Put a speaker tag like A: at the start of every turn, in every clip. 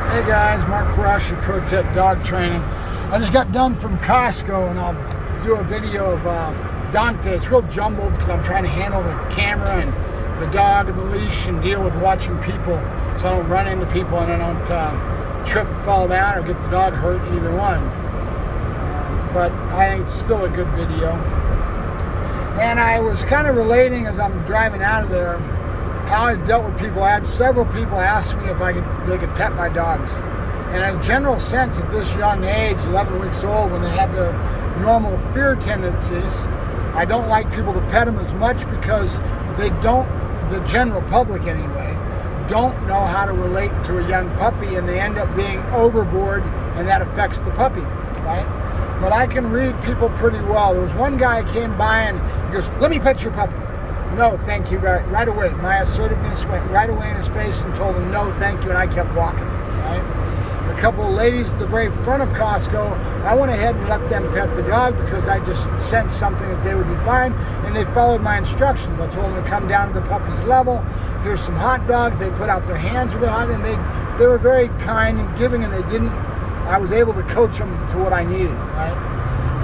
A: Hey guys, Mark Ferrasci, Pro Tech Dog Training. I just got done from Costco and I'll do a video of Dante. It's real jumbled because I'm trying to handle the camera and the dog and the leash and deal with watching people so I don't run into people and I don't trip and fall down or get the dog hurt, either one. But I think it's still a good video. And I was kind of relating as I'm driving out of there how I dealt with people. I had several people ask me if they could pet my dogs. And in a general sense, at this young age, 11 weeks old, when they have their normal fear tendencies, I don't like people to pet them as much because they don't, the general public anyway, don't know how to relate to a young puppy, and they end up being overboard, and that affects the puppy, right? But I can read people pretty well. There was one guy who came by and he goes, "Let me pet your puppy." "No, thank you," right away. My assertiveness went right away in his face and told him, "No, thank you," and I kept walking, right? A couple of ladies at the very front of Costco, I went ahead and let them pet the dog because I just sensed something that they would be fine, and they followed my instructions. I told them to come down to the puppy's level. Here's some hot dogs. They put out their hands with the hot, and they were very kind and giving, and I was able to coach them to what I needed, right?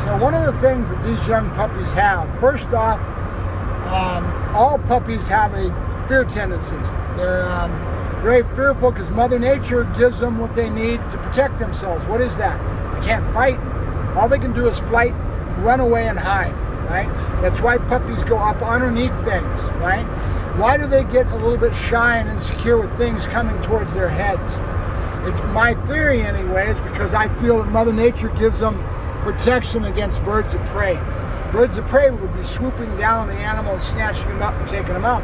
A: So one of the things that these young puppies have, first off, all puppies have a fear tendencies. They're very fearful because Mother Nature gives them what they need to protect themselves. What is that? They can't fight. All they can do is flight, run away, and hide, right? That's why puppies go up underneath things, right? Why do they get a little bit shy and insecure with things coming towards their heads? It's my theory anyway, is because I feel that Mother Nature gives them protection against birds of prey. Birds of prey would be swooping down on the animal, snatching them up and taking them out.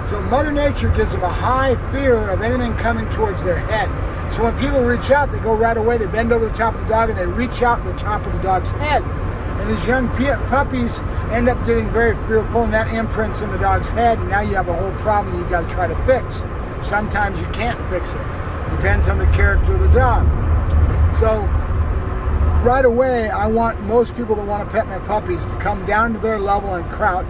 A: So Mother Nature gives them a high fear of anything coming towards their head. So when people reach out, they go right away, they bend over the top of the dog and they reach out the top of the dog's head. And these young puppies end up getting very fearful, and that imprints in the dog's head, and now you have a whole problem you've got to try to fix. Sometimes you can't fix it. Depends on the character of the dog. So right away, I want most people that want to pet my puppies to come down to their level and crouch,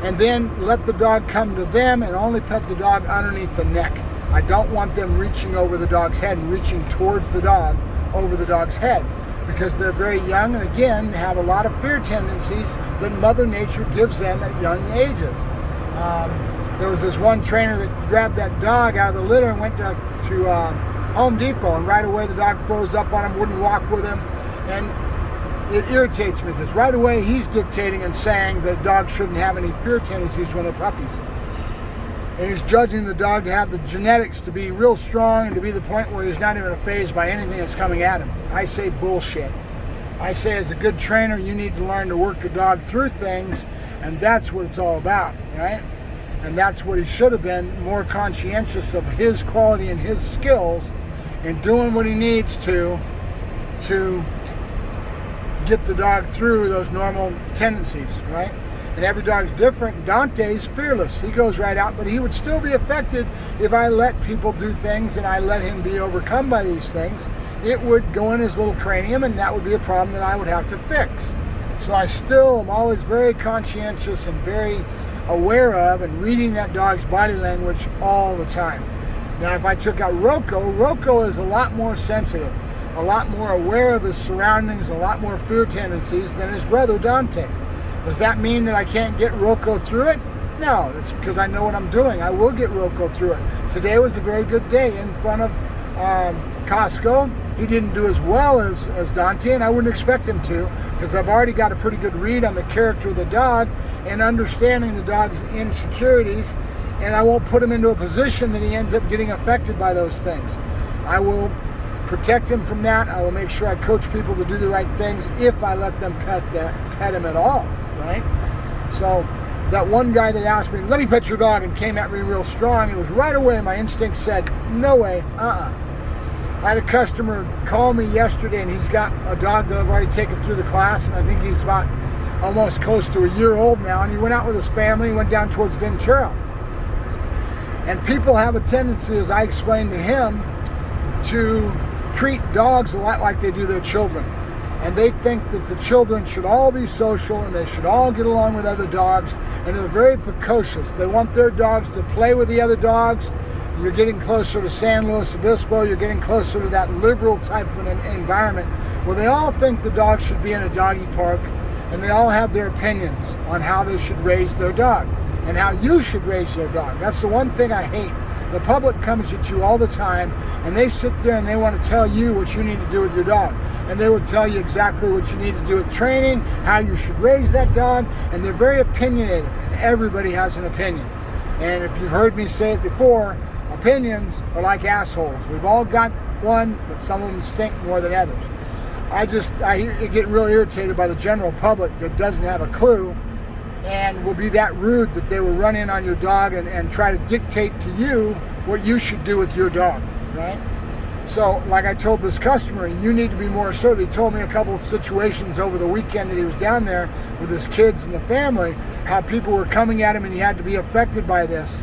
A: and then let the dog come to them and only pet the dog underneath the neck. I don't want them reaching over the dog's head and reaching towards the dog over the dog's head, because they're very young and again have a lot of fear tendencies that Mother Nature gives them at young ages. There was this one trainer that grabbed that dog out of the litter and went to Home Depot, and right away the dog froze up on him, wouldn't walk with him, and it irritates me because right away he's dictating and saying that a dog shouldn't have any fear tendencies when they're puppies. And he's judging the dog to have the genetics to be real strong and to be the point where he's not even fazed by anything that's coming at him. I say bullshit. I say as a good trainer, you need to learn to work a dog through things, and that's what it's all about, right? And that's what he should have been, more conscientious of his quality and his skills and doing what he needs to get the dog through those normal tendencies, right? And every dog's different. Dante's fearless. He goes right out, but he would still be affected if I let people do things and I let him be overcome by these things. It would go in his little cranium, and that would be a problem that I would have to fix. So I still am always very conscientious and very aware of and reading that dog's body language all the time. Now, if I took out Rocco is a lot more sensitive, a lot more aware of his surroundings, a lot more fear tendencies than his brother Dante. Does that mean that I can't get Rocco through it? No, it's because I know what I'm doing. I will get Rocco through it. Today was a very good day in front of Costco. He didn't do as well as Dante, and I wouldn't expect him to, because I've already got a pretty good read on the character of the dog and understanding the dog's insecurities, and I won't put him into a position that he ends up getting affected by those things. I will protect him from that. I will make sure I coach people to do the right things if I let them pet him at all, right? So that one guy that asked me, "Let me pet your dog," and came at me real strong, it was right away my instinct said, no way, I had a customer call me yesterday, and he's got a dog that I've already taken through the class, and I think he's about almost close to a year old now, and he went out with his family, went down towards Ventura. And people have a tendency, as I explained to him, to treat dogs a lot like they do their children. And they think that the children should all be social and they should all get along with other dogs, and they're very precocious. They want their dogs to play with the other dogs. You're getting closer to San Luis Obispo. You're getting closer to that liberal type of an environment where they all think the dog should be in a doggy park, and they all have their opinions on how they should raise their dog and how you should raise your dog. That's the one thing I hate. The public comes at you all the time, and they sit there and they want to tell you what you need to do with your dog. And they would tell you exactly what you need to do with training, how you should raise that dog, and they're very opinionated. Everybody has an opinion. And if you've heard me say it before, opinions are like assholes. We've all got one, but some of them stink more than others. I get really irritated by the general public that doesn't have a clue and will be that rude that they will run in on your dog and try to dictate to you what you should do with your dog, right? So, like I told this customer, you need to be more assertive. He told me a couple of situations over the weekend that he was down there with his kids and the family, how people were coming at him and he had to be affected by this.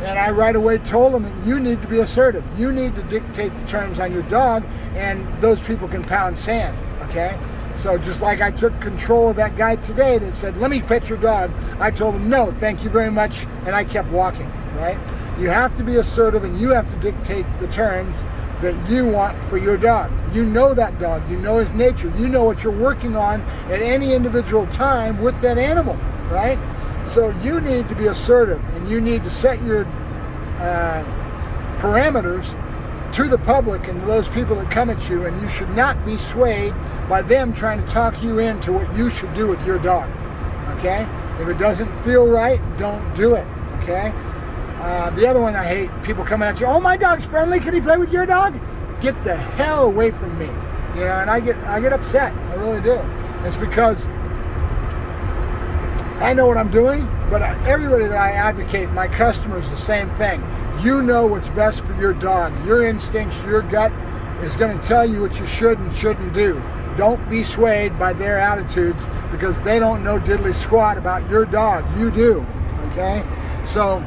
A: And I right away told him that you need to be assertive. You need to dictate the terms on your dog, and those people can pound sand, okay? So just like I took control of that guy today that said, let me pet your dog, I told him, no, thank you very much, and I kept walking, right? You have to be assertive, and you have to dictate the terms that you want for your dog. You know that dog, you know his nature, you know what you're working on at any individual time with that animal, right? So you need to be assertive, and you need to set your parameters to the public and to those people that come at you, and you should not be swayed by them trying to talk you into what you should do with your dog, okay? If it doesn't feel right, don't do it, okay? The other one I hate, people coming at you, oh, my dog's friendly, can he play with your dog? Get the hell away from me, you know, and I get upset, I really do. It's because I know what I'm doing, but everybody that I advocate, my customers, the same thing. You know what's best for your dog. Your instincts, your gut is going to tell you what you should and shouldn't do. Don't be swayed by their attitudes because they don't know diddly squat about your dog. You do, okay? So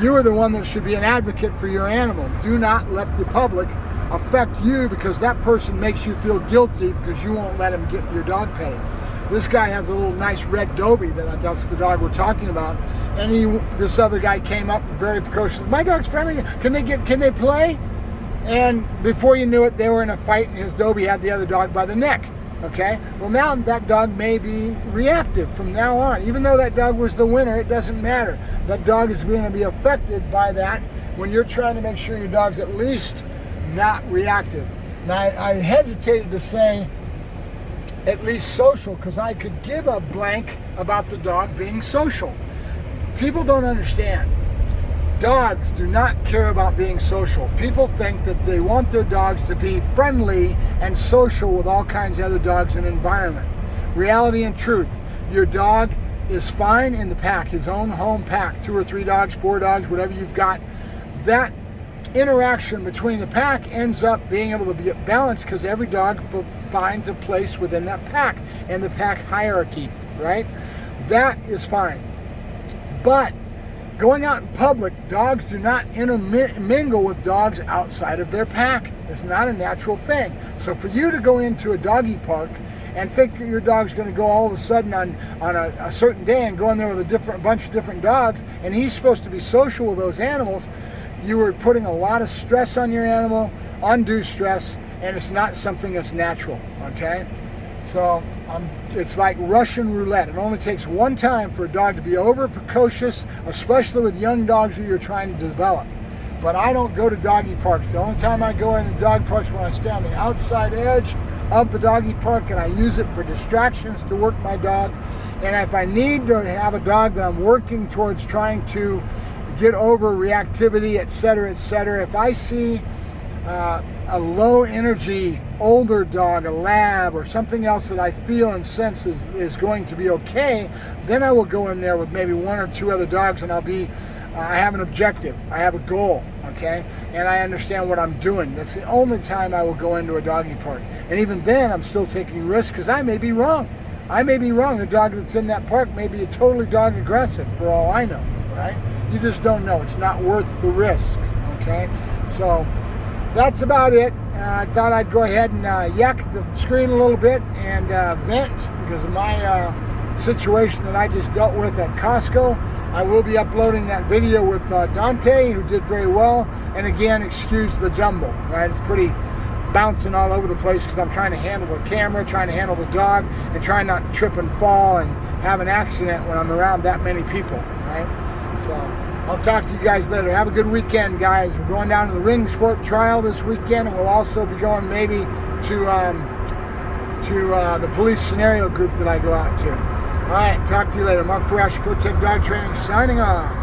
A: you are the one that should be an advocate for your animal. Do not let the public affect you because that person makes you feel guilty because you won't let him get your dog petted. This guy has a little nice red Dobie that's the dog we're talking about, and this other guy came up very precocious. My dog's friendly. Can they play? And before you knew it, they were in a fight, and his Dobie had the other dog by the neck. Okay. Well, now that dog may be reactive from now on. Even though that dog was the winner, it doesn't matter. That dog is going to be affected by that when you're trying to make sure your dog's at least not reactive. Now, I hesitated to say at least social because I could give a blank about the dog being social. People don't understand. Dogs do not care about being social. People think that they want their dogs to be friendly and social with all kinds of other dogs in an environment. Reality and truth, your dog is fine in the pack, his own home pack, 2 or 3 dogs, 4 dogs, whatever you've got. That interaction between the pack ends up being able to be balanced because every dog finds a place within that pack and the pack hierarchy, right? That is fine. But going out in public, dogs do not intermingle with dogs outside of their pack. It's not a natural thing. So for you to go into a doggy park and think that your dog's going to go all of a sudden on a certain day and go in there with a bunch of different dogs, and he's supposed to be social with those animals, you are putting a lot of stress on your animal, undue stress, and it's not something that's natural, okay? So it's like Russian roulette. It only takes one time for a dog to be over precocious, especially with young dogs who you're trying to develop. But I don't go to doggy parks. The only time I go into dog parks when I stay on the outside edge of the doggy park, and I use it for distractions to work my dog. And if I need to have a dog that I'm working towards trying to get over reactivity, etc., etc., if I see a low energy older dog, a lab or something else that I feel and sense is going to be okay, then I will go in there with maybe 1 or 2 other dogs, and I have an objective, I have a goal, okay, and I understand what I'm doing. That's the only time I will go into a doggy park. And even then I'm still taking risks because I may be wrong. The dog that's in that park may be a totally dog aggressive for all I know, right? You just don't know. It's not worth the risk, okay? So that's about it. I thought I'd go ahead and yak the screen a little bit and vent because of my situation that I just dealt with at Costco. I will be uploading that video with Dante, who did very well. And again, excuse the jumble, right? It's pretty bouncing all over the place because I'm trying to handle the camera, trying to handle the dog, and trying not to trip and fall and have an accident when I'm around that many people, right? So I'll talk to you guys later. Have a good weekend, guys. We're going down to the ring sport trial this weekend, and we'll also be going maybe to the police scenario group that I go out to. All right, talk to you later. Mark Ferrasci, Protect Dog Training, signing off.